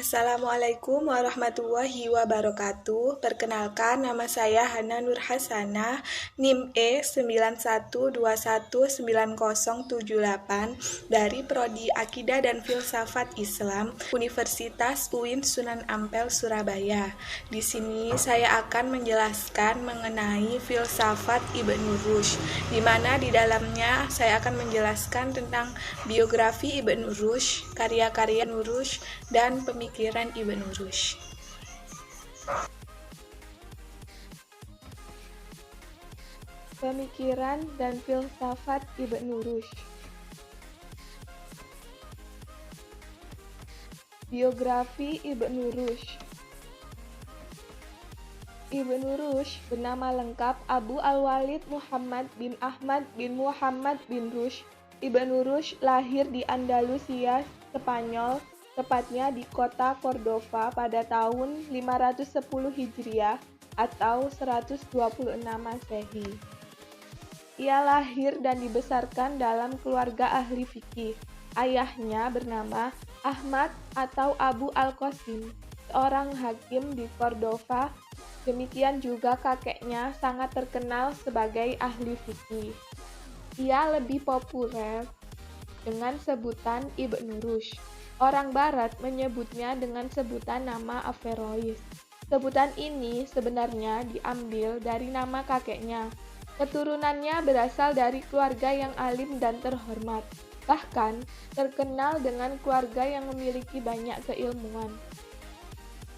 Assalamualaikum warahmatullahi wabarakatuh. Perkenalkan, nama saya Hana Nur Hasanah, NIM E91219078 dari Prodi Akidah dan Filsafat Islam, Universitas UIN Sunan Ampel, Surabaya. Di sini saya akan menjelaskan mengenai filsafat Ibnu Rushd, di mana di dalamnya saya akan menjelaskan tentang biografi Ibnu Rushd, karya-karya Ibnu Rushd, dan pemikiran Ibnu Rushd. Pemikiran dan filsafat Ibnu Rushd. Biografi Ibnu Rushd. Ibnu Rushd bernama lengkap Abu Al-Walid Muhammad bin Ahmad bin Muhammad bin Rushd. Ibnu Rushd lahir di Andalusia, Spanyol, tepatnya di kota Cordova pada tahun 510 Hijriah atau 126 Masehi. Ia lahir dan dibesarkan dalam keluarga ahli fikih. Ayahnya bernama Ahmad atau Abu Al-Qasim, seorang hakim di Cordova. Demikian juga kakeknya sangat terkenal sebagai ahli fikih. Ia lebih populer dengan sebutan Ibnu Rushd. Orang Barat menyebutnya dengan sebutan nama Averroes. Sebutan ini sebenarnya diambil dari nama kakeknya. Keturunannya berasal dari keluarga yang alim dan terhormat, bahkan terkenal dengan keluarga yang memiliki banyak keilmuan.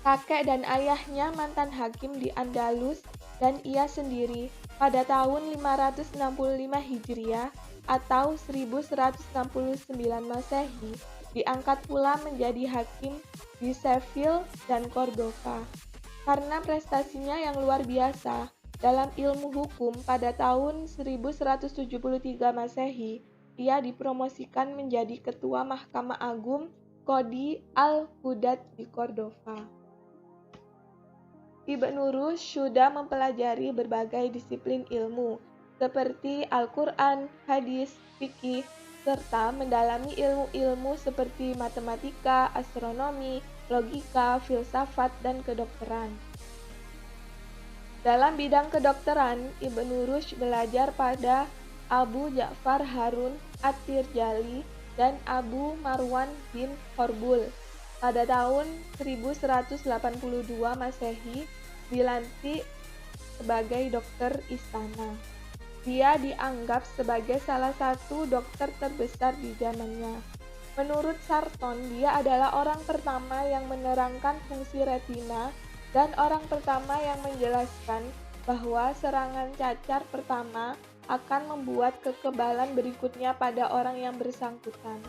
Kakek dan ayahnya mantan hakim di Andalus dan ia sendiri pada tahun 565 Hijriah atau 1169 Masehi diangkat pula menjadi hakim di Seville dan Cordova. Karena prestasinya yang luar biasa dalam ilmu hukum pada tahun 1173 Masehi, ia dipromosikan menjadi ketua Mahkamah Agung Qadi al-Hudad di Cordova. Ibnu Rushd sudah mempelajari berbagai disiplin ilmu, seperti Al-Quran, hadis, fikih, serta mendalami ilmu-ilmu seperti matematika, astronomi, logika, filsafat, dan kedokteran. Dalam bidang kedokteran, Ibnu Rushd belajar pada Abu Ja'far Harun At-Tirjali dan Abu Marwan bin Horbul. Pada tahun 1182 Masehi, dilantik sebagai dokter istana. Dia dianggap sebagai salah satu dokter terbesar di zamannya. Menurut Sarton, dia adalah orang pertama yang menerangkan fungsi retina dan orang pertama yang menjelaskan bahwa serangan cacar pertama akan membuat kekebalan berikutnya pada orang yang bersangkutan.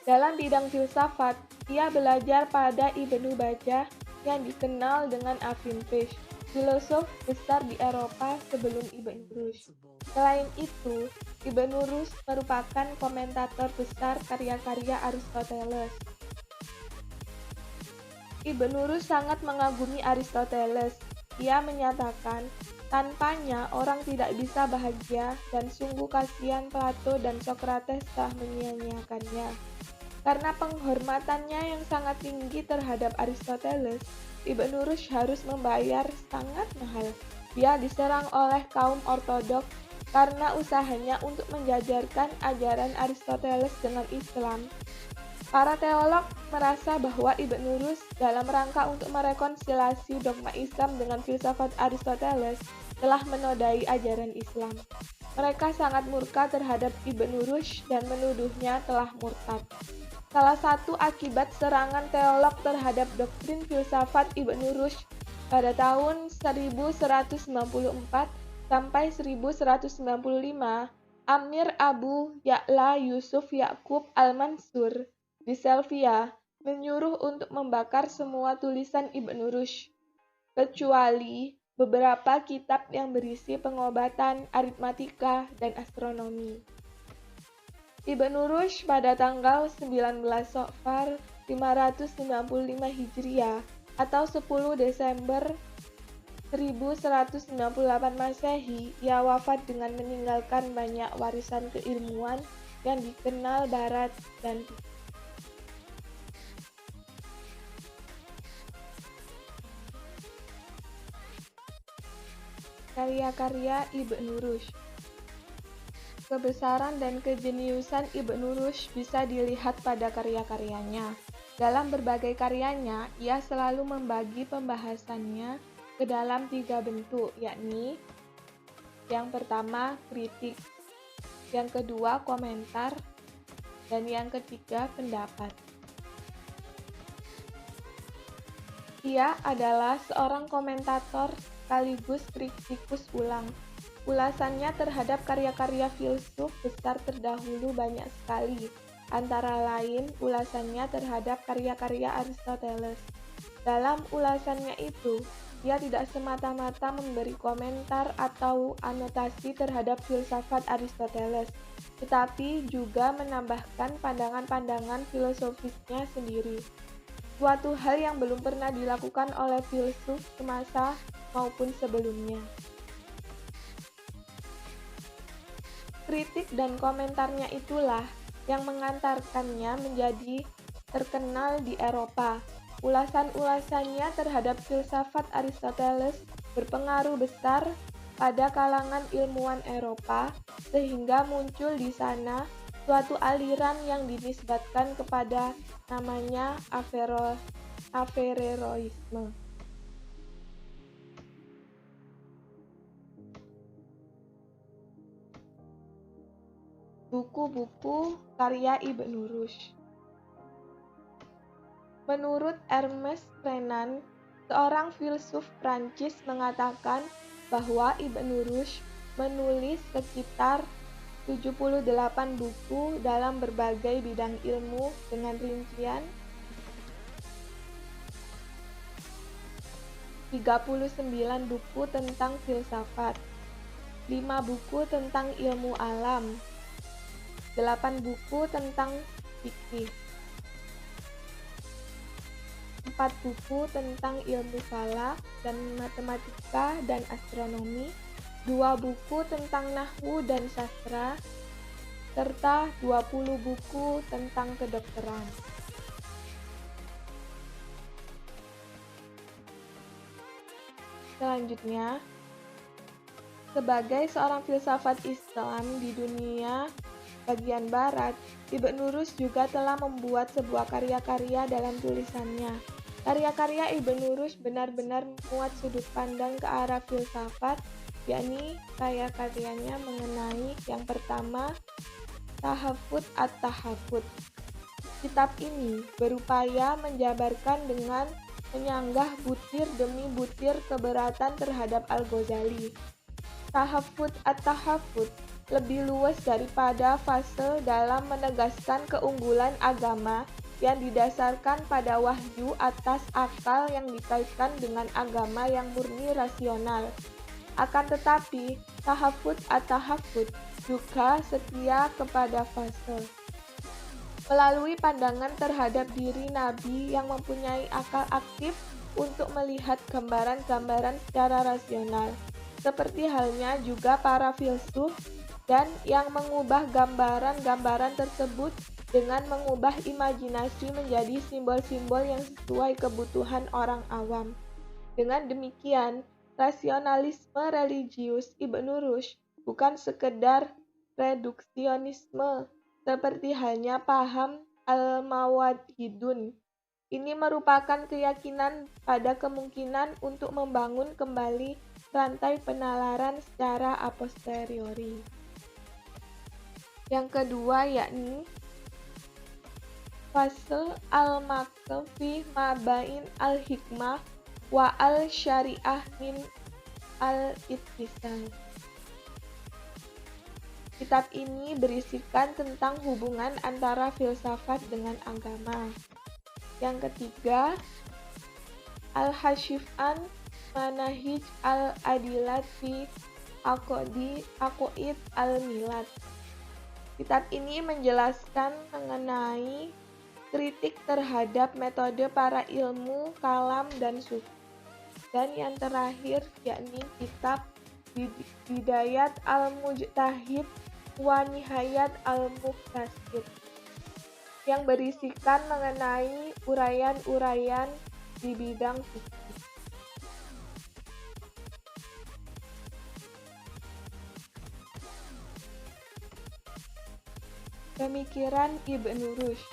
Dalam bidang filsafat, ia belajar pada Ibnu Bajjah yang dikenal dengan Avin Fish, filosof besar di Eropa sebelum Ibnu Rushd. Selain itu, Ibnu Rushd merupakan komentator besar karya-karya Aristoteles. Ibnu Rushd sangat mengagumi Aristoteles. Ia menyatakan, tanpanya orang tidak bisa bahagia dan sungguh kasihan Plato dan Socrates telah menyia-nyiakannya. Karena penghormatannya yang sangat tinggi terhadap Aristoteles, Ibnu Rushd harus membayar sangat mahal. Dia diserang oleh kaum ortodoks karena usahanya untuk menjajarkan ajaran Aristoteles dengan Islam. Para teolog merasa bahwa Ibnu Rushd dalam rangka untuk merekonsiliasi dogma Islam dengan filsafat Aristoteles telah menodai ajaran Islam. Mereka sangat murka terhadap Ibnu Rushd dan menuduhnya telah murtad. Salah satu akibat serangan teolog terhadap doktrin filsafat Ibnu Rushd pada tahun 1194 sampai 1195, Amir Abu Ya'la Yusuf Ya'qub Al-Mansur di Selvia menyuruh untuk membakar semua tulisan Ibnu Rushd, kecuali beberapa kitab yang berisi pengobatan, aritmatika, dan astronomi. Ibnu Rushd pada tanggal 19 Safar 595 Hijriah atau 10 Desember 1198 Masehi, ia wafat dengan meninggalkan banyak warisan keilmuan yang dikenal Barat dan Karya-karya Ibnu Rushd. Kebesaran dan kejeniusan Ibnu Rushd bisa dilihat pada karya-karyanya. Dalam berbagai karyanya, ia selalu membagi pembahasannya ke dalam 3 bentuk, yakni yang pertama kritik, yang kedua komentar, dan yang ketiga pendapat. Ia adalah seorang komentator sekaligus kritikus ulang. Ulasannya terhadap karya-karya filsuf besar terdahulu banyak sekali, antara lain ulasannya terhadap karya-karya Aristoteles. Dalam ulasannya itu, ia tidak semata-mata memberi komentar atau anotasi terhadap filsafat Aristoteles, tetapi juga menambahkan pandangan-pandangan filosofisnya sendiri. Suatu hal yang belum pernah dilakukan oleh filsuf semasa maupun sebelumnya. Kritik dan komentarnya itulah yang mengantarkannya menjadi terkenal di Eropa. Ulasan-ulasannya terhadap filsafat Aristoteles berpengaruh besar pada kalangan ilmuwan Eropa, sehingga muncul di sana suatu aliran yang dinisbatkan kepada namanya Averroisme. Buku-buku karya Ibnu Rushd. Menurut Ernest Renan, seorang filsuf Prancis mengatakan bahwa Ibnu Rushd menulis sekitar 78 buku dalam berbagai bidang ilmu dengan rincian 39 buku tentang filsafat, 5 buku tentang ilmu alam, 8 buku tentang fikih, 4 buku tentang ilmu falak dan matematika dan astronomi, 2 buku tentang nahwu dan sastra, serta 20 buku tentang kedokteran. Selanjutnya, sebagai seorang filsafat Islam di dunia bagian barat, Ibnu Rushd juga telah membuat sebuah karya-karya dalam tulisannya. Karya-karya Ibnu Rushd benar-benar memuat sudut pandang ke arah filsafat, yakni karya-karyanya mengenai yang pertama, Tahafut at-Tahafut. Kitab ini berupaya menjabarkan dengan menyanggah butir demi butir keberatan terhadap Al-Ghazali. Tahafut at-Tahafut lebih luas daripada fase dalam menegaskan keunggulan agama yang didasarkan pada wahyu atas akal yang dikaitkan dengan agama yang murni rasional. Akan tetapi, Tahafut at-Tahafut juga setia kepada fase melalui pandangan terhadap diri Nabi yang mempunyai akal aktif untuk melihat gambaran-gambaran secara rasional, seperti halnya juga para filsuf, dan yang mengubah gambaran-gambaran tersebut dengan mengubah imajinasi menjadi simbol-simbol yang sesuai kebutuhan orang awam. Dengan demikian, rasionalisme religius Ibnu Rushd bukan sekedar reduksionisme, seperti halnya paham al-Mawahhidun. Ini merupakan keyakinan pada kemungkinan untuk membangun kembali rantai penalaran secara a posteriori. Yang kedua yakni fase al-Makam fi mabain al-hikmah wa al-syariah min al-ittisal. Kitab ini berisikan tentang hubungan antara filsafat dengan agama. Yang ketiga, Al-Hashif an Manahij al-Adilat fi Aqaid al-Milad. Kitab ini menjelaskan mengenai kritik terhadap metode para ilmu kalam dan sufi. Dan yang terakhir yakni kitab Bidayat al-Mujtahid wa Nihayat al-Muqtasid yang berisikan mengenai uraian-uraian di bidang fikih. Pemikiran Ibnu Rushd.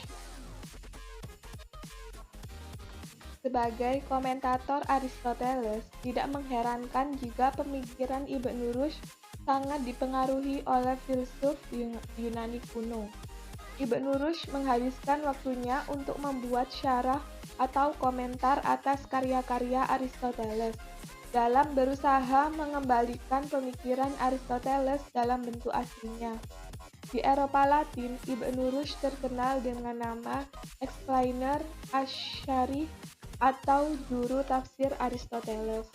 Sebagai komentator Aristoteles, tidak mengherankan jika pemikiran Ibnu Rushd sangat dipengaruhi oleh filsuf Yunani kuno. Ibnu Rushd menghabiskan waktunya untuk membuat syarah atau komentar atas karya-karya Aristoteles dalam berusaha mengembalikan pemikiran Aristoteles dalam bentuk aslinya. Di Eropa Latin, Ibnu Rushd terkenal dengan nama Explainer Ash-Sharih atau juru tafsir Aristoteles.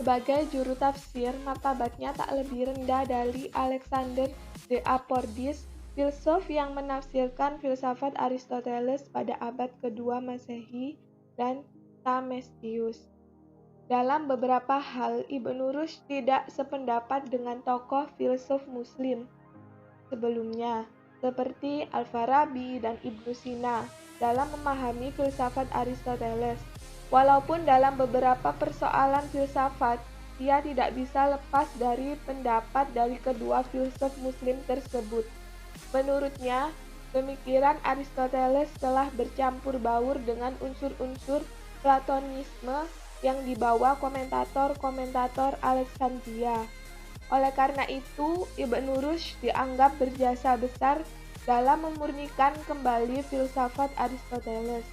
Sebagai juru tafsir, martabatnya tak lebih rendah dari Alexander de Apordis, filsuf yang menafsirkan filsafat Aristoteles pada abad kedua Masehi, dan Thamestius. Dalam beberapa hal, Ibnu Rushd tidak sependapat dengan tokoh filsuf Muslim sebelumnya, seperti Al-Farabi dan Ibnu Sina, dalam memahami filsafat Aristoteles. Walaupun dalam beberapa persoalan filsafat, ia tidak bisa lepas dari pendapat dari kedua filsuf Muslim tersebut. Menurutnya, pemikiran Aristoteles telah bercampur baur dengan unsur-unsur Platonisme yang dibawa komentator-komentator Alexandria. Oleh karena itu, Ibnu Rushd dianggap berjasa besar dalam memurnikan kembali filsafat Aristoteles.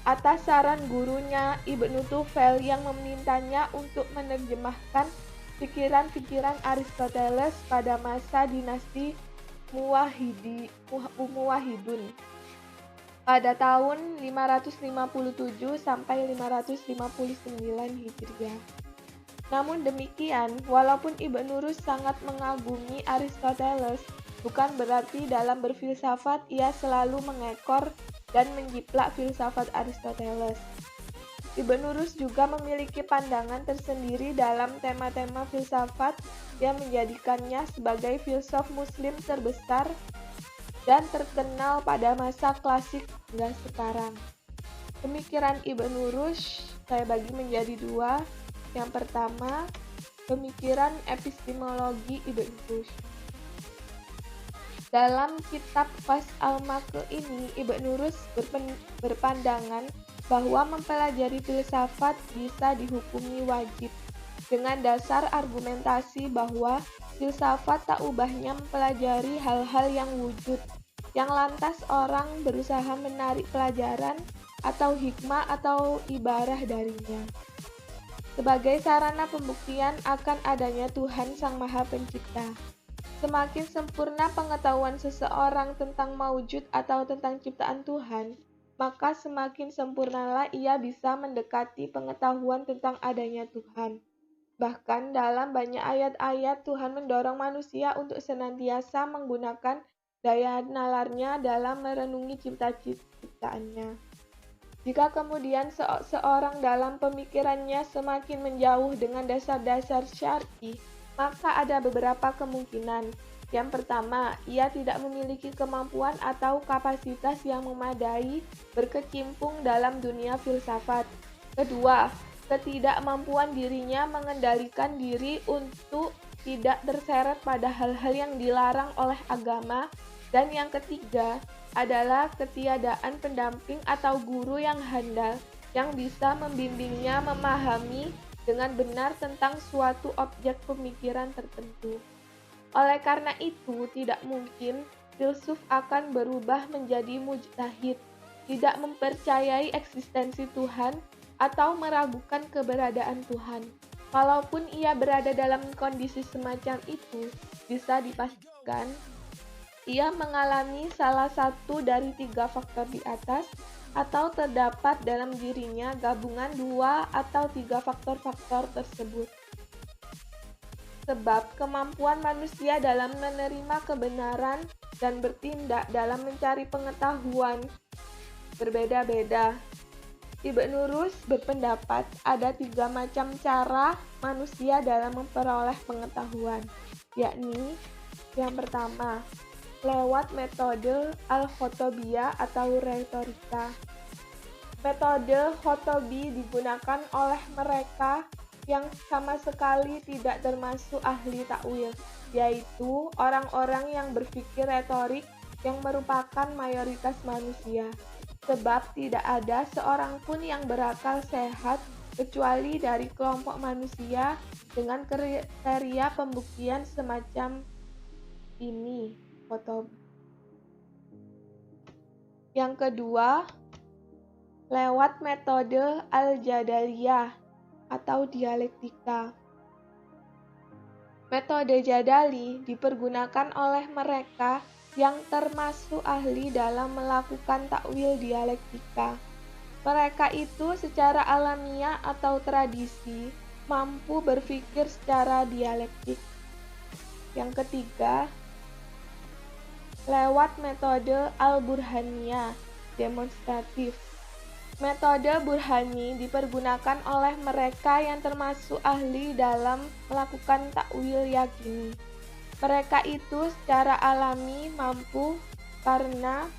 Atas saran gurunya, Ibnu Tufel yang memintanya untuk menerjemahkan pikiran-pikiran Aristoteles pada masa dinasti Muwahhidun pada tahun 557 sampai 559 Hijriah. Namun demikian, walaupun Ibnu Rushd sangat mengagumi Aristoteles, bukan berarti dalam berfilsafat ia selalu mengekor dan menjiplak filsafat Aristoteles. Ibnu Rushd juga memiliki pandangan tersendiri dalam tema-tema filsafat yang menjadikannya sebagai filsuf Muslim terbesar dan terkenal pada masa klasik hingga sekarang. Pemikiran Ibnu Rushd saya bagi menjadi dua. Yang pertama, pemikiran epistemologi Ibnu Rushd. Dalam kitab Fas al-Maqe ini, Ibnu Rushd berpandangan bahwa mempelajari filsafat bisa dihukumi wajib, dengan dasar argumentasi bahwa filsafat tak ubahnya mempelajari hal-hal yang wujud, yang lantas orang berusaha menarik pelajaran atau hikmah atau ibarah darinya. Sebagai sarana pembuktian akan adanya Tuhan Sang Maha Pencipta. Semakin sempurna pengetahuan seseorang tentang maujud atau tentang ciptaan Tuhan, maka semakin sempurnalah ia bisa mendekati pengetahuan tentang adanya Tuhan. Bahkan dalam banyak ayat-ayat Tuhan mendorong manusia untuk senantiasa menggunakan daya nalarnya dalam merenungi cipta-ciptaannya. Jika kemudian seorang dalam pemikirannya semakin menjauh dengan dasar-dasar syar'i, maka ada beberapa kemungkinan. Yang pertama, ia tidak memiliki kemampuan atau kapasitas yang memadai berkecimpung dalam dunia filsafat. Kedua, ketidakmampuan dirinya mengendalikan diri untuk tidak terseret pada hal-hal yang dilarang oleh agama. Dan yang ketiga adalah ketiadaan pendamping atau guru yang handal yang bisa membimbingnya memahami dengan benar tentang suatu objek pemikiran tertentu. Oleh karena itu, tidak mungkin filsuf akan berubah menjadi mujtahid, tidak mempercayai eksistensi Tuhan, atau meragukan keberadaan Tuhan. Walaupun ia berada dalam kondisi semacam itu, bisa dipastikan ia mengalami salah satu dari 3 faktor di atas, atau terdapat dalam dirinya gabungan 2 atau 3 faktor-faktor tersebut. Sebab kemampuan manusia dalam menerima kebenaran dan bertindak dalam mencari pengetahuan berbeda-beda. Ibnu Rushd berpendapat ada 3 macam cara manusia dalam memperoleh pengetahuan, yakni yang pertama, lewat metode al-khotobiyah atau retorika. Metode khotobi digunakan oleh mereka yang sama sekali tidak termasuk ahli takwil, yaitu orang-orang yang berpikir retorik yang merupakan mayoritas manusia. Sebab tidak ada seorang pun yang berakal sehat kecuali dari kelompok manusia dengan kriteria pembuktian semacam ini. Yang kedua, lewat metode al-jadaliyah atau dialektika. Metode jadali dipergunakan oleh mereka yang termasuk ahli dalam melakukan takwil dialektika. Mereka itu secara alamiah atau tradisi mampu berpikir secara dialektik. Yang ketiga, lewat metode al-burhaniyah, demonstratif. Metode burhani dipergunakan oleh mereka yang termasuk ahli dalam melakukan takwil yakini. Mereka itu secara alami mampu karena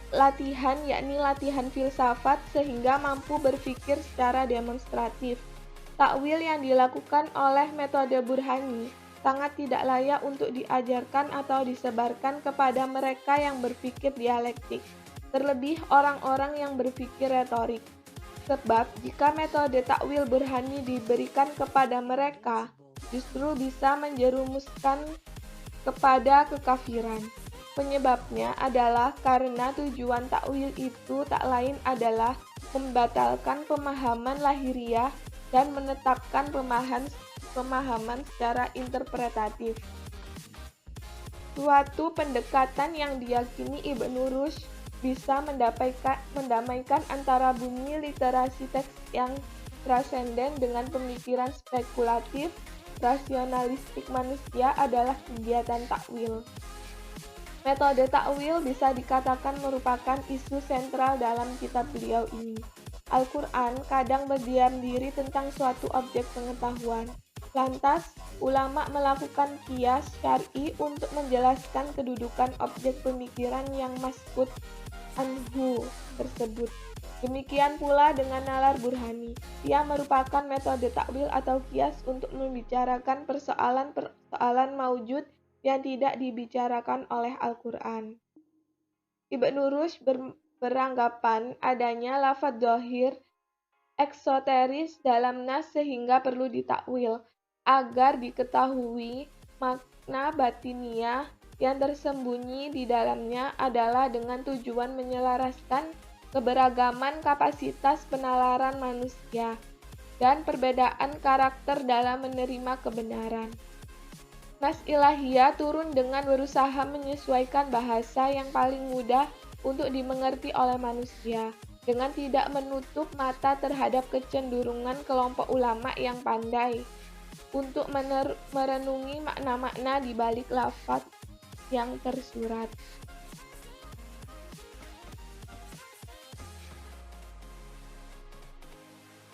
latihan, yakni latihan filsafat, sehingga mampu berpikir secara demonstratif. Takwil yang dilakukan oleh metode burhani sangat tidak layak untuk diajarkan atau disebarkan kepada mereka yang berpikir dialektik, terlebih orang-orang yang berpikir retorik. Sebab jika metode takwil burhani diberikan kepada mereka, justru bisa menjerumuskan kepada kekafiran. Penyebabnya adalah karena tujuan takwil itu tak lain adalah membatalkan pemahaman lahiriah dan menetapkan pemahaman secara interpretatif. Suatu pendekatan yang diyakini Ibnu Rushd bisa mendamaikan antara bumi literasi teks yang transenden dengan pemikiran spekulatif, rasionalistik manusia adalah kegiatan takwil. Metode takwil bisa dikatakan merupakan isu sentral dalam kitab beliau ini. Al-Quran kadang berdiam diri tentang suatu objek pengetahuan. Lantas, ulama melakukan qiyas syar'i untuk menjelaskan kedudukan objek pemikiran yang maskut anhu tersebut. Demikian pula dengan nalar burhani. Ia merupakan metode takwil atau qiyas untuk membicarakan persoalan-persoalan maujud yang tidak dibicarakan oleh Al-Quran. Ibnu Rushd beranggapan adanya lafadz dzahir eksoteris dalam nas sehingga perlu ditakwil agar diketahui makna batiniah yang tersembunyi di dalamnya adalah dengan tujuan menyelaraskan keberagaman kapasitas penalaran manusia dan perbedaan karakter dalam menerima kebenaran. Nas ilahiyah turun dengan berusaha menyesuaikan bahasa yang paling mudah untuk dimengerti oleh manusia, dengan tidak menutup mata terhadap kecenderungan kelompok ulama yang pandai untuk merenungi makna-makna di balik lafaz yang tersurat.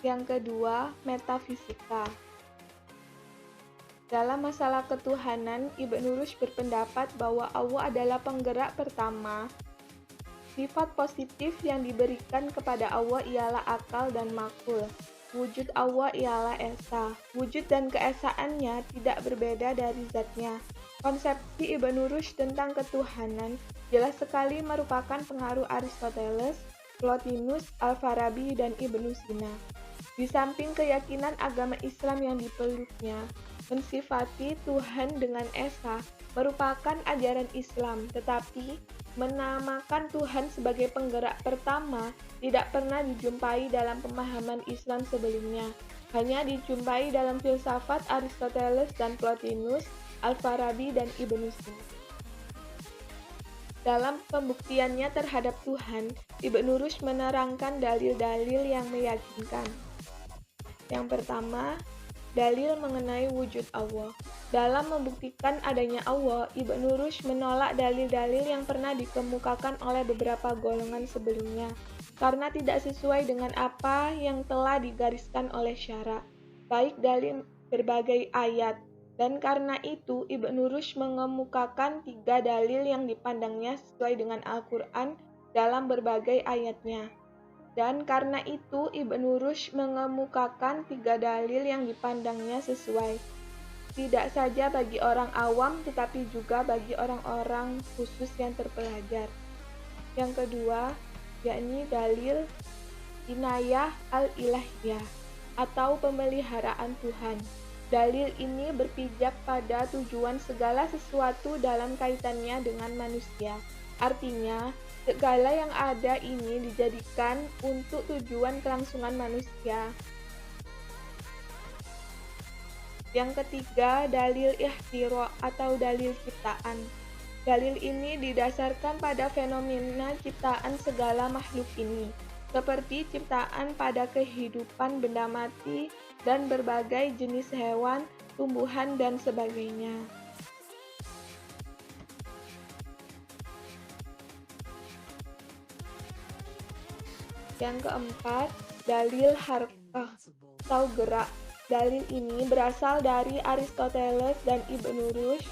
Yang kedua, metafisika. Dalam masalah ketuhanan, Ibnu Rushd berpendapat bahwa Allah adalah penggerak pertama. Sifat positif yang diberikan kepada Allah ialah akal dan makul. Wujud Allah ialah esa. Wujud dan keesaannya tidak berbeda dari zatnya. Konsepsi Ibnu Rushd tentang ketuhanan jelas sekali merupakan pengaruh Aristoteles, Plotinus, Al-Farabi, dan Ibnu Sina. Di samping keyakinan agama Islam yang dipeluknya, mensifati Tuhan dengan esa merupakan ajaran Islam, tetapi menamakan Tuhan sebagai penggerak pertama tidak pernah dijumpai dalam pemahaman Islam sebelumnya. Hanya dijumpai dalam filsafat Aristoteles dan Plotinus, Al-Farabi, dan Ibnu Sina. Dalam pembuktiannya terhadap Tuhan, Ibnu Rushd menerangkan dalil-dalil yang meyakinkan. Yang pertama, dalil mengenai wujud Allah. Dalam membuktikan adanya Allah, Ibnu Rushd menolak dalil-dalil yang pernah dikemukakan oleh beberapa golongan sebelumnya, karena tidak sesuai dengan apa yang telah digariskan oleh syara, baik dari berbagai ayat. Dan karena itu, Ibnu Rushd mengemukakan 3 dalil yang dipandangnya sesuai dengan Al-Quran dalam berbagai ayatnya. Dan karena itu Ibnu Rushd mengemukakan 3 dalil yang dipandangnya sesuai, tidak saja bagi orang awam tetapi juga bagi orang-orang khusus yang terpelajar. Yang kedua, yakni dalil inayah al-ilahiyah atau pemeliharaan Tuhan. Dalil ini berpijak pada tujuan segala sesuatu dalam kaitannya dengan manusia. Artinya, segala yang ada ini dijadikan untuk tujuan kelangsungan manusia. Yang ketiga, dalil ikhtira atau dalil ciptaan. Dalil ini didasarkan pada fenomena ciptaan segala makhluk ini, seperti ciptaan pada kehidupan benda mati dan berbagai jenis hewan, tumbuhan, dan sebagainya. Yang keempat, dalil harakah atau gerak. Dalil ini berasal dari Aristoteles dan Ibnu Rushd,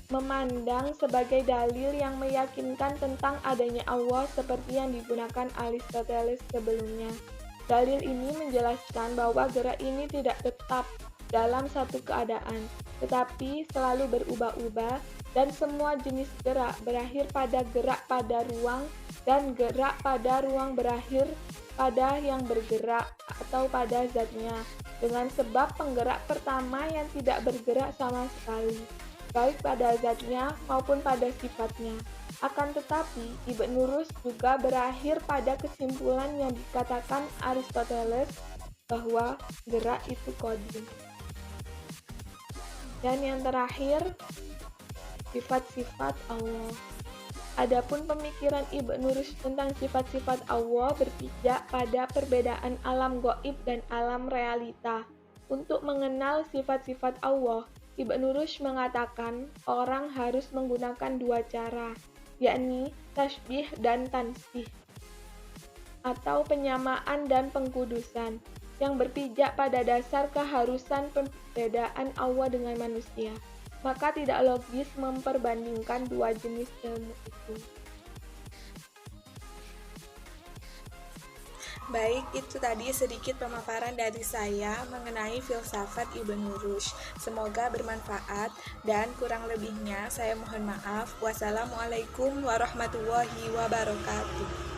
memandang sebagai dalil yang meyakinkan tentang adanya Allah seperti yang digunakan Aristoteles sebelumnya. Dalil ini menjelaskan bahwa gerak ini tidak tetap dalam satu keadaan, tetapi selalu berubah-ubah, dan semua jenis gerak berakhir pada gerak pada ruang, dan gerak pada ruang berakhir pada yang bergerak atau pada zatnya, dengan sebab penggerak pertama yang tidak bergerak sama sekali, baik pada zatnya maupun pada sifatnya. Akan tetapi, Ibnu Rushd juga berakhir pada kesimpulan yang dikatakan Aristoteles bahwa gerak itu qadim. Dan yang terakhir, sifat-sifat Allah. Adapun pemikiran Ibnu Rushd tentang sifat-sifat Allah berpijak pada perbedaan alam gaib dan alam realita. Untuk mengenal sifat-sifat Allah, Ibnu Rushd mengatakan orang harus menggunakan 2 cara, yakni tasbih dan tansbih, atau penyamaan dan pengkudusan, yang berpijak pada dasar keharusan perbedaan Allah dengan manusia. Maka tidak logis memperbandingkan 2 jenis ilmu itu. Baik, itu tadi sedikit pemaparan dari saya mengenai filsafat Ibnu Rushd. Semoga bermanfaat dan kurang lebihnya saya mohon maaf. Wassalamualaikum warahmatullahi wabarakatuh.